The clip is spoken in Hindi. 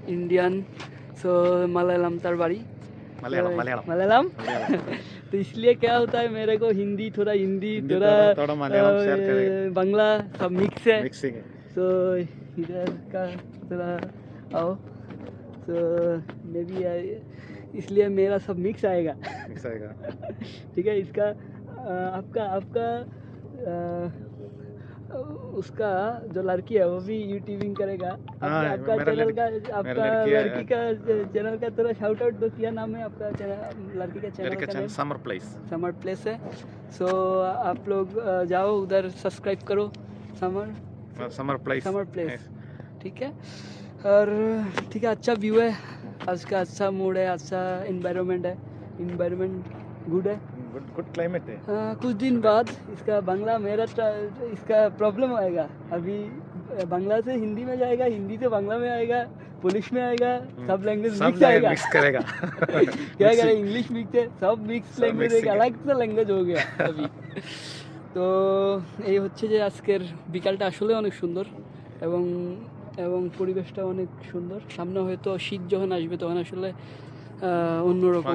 इंडियन, सो मलयालम तार बाड़ी, मलयालम तो इसलिए क्या होता है मेरे को हिंदी थोड़ा बांग्ला सब मिक्स है, तो इधर का थोड़ा आओ तो मे बी इसलिए मेरा सब मिक्स आएगा ठीक है। इसका आपका उसका जो लड़की है वो भी यूट्यूबिंग करेगा। आपका चैनल का, आपका लड़की का चैनल का थोड़ा शाउट आउट दो, क्या नाम है आपका चैनल, लड़की का चैनल का नाम? समर प्लेस है। सो आप लोग जाओ उधर सब्सक्राइब करो, समर प्लेस, ठीक है। और ठीक है, अच्छा व्यू है आज का, अच्छा मूड है, अच्छा इन्वायरमेंट है, गुड है, गुड क्लाइमेट है। कुछ दिन बाद इसका बांग्ला मेरा इसका प्रॉब्लम आएगा। अभी बांग्ला से हिंदी में जाएगा, हिंदी से बांग्ला में आएगा, पुलिस में आएगा, सब लैंग्वेज मिक्स आएगा करेगा क्या करें, इंग्लिश मिक्स है, सब मिक्स लैंग्वेज, एक अलग सा लैंग्वेज हो गया अभी তো এই হচ্ছে যে আজকের বিকালটা আসলে অনেক সুন্দর এবং এবং পরিবেশটা অনেক সুন্দর। সামনে হয়তো শীত যখন আসবে তখন আসলে অন্যরকম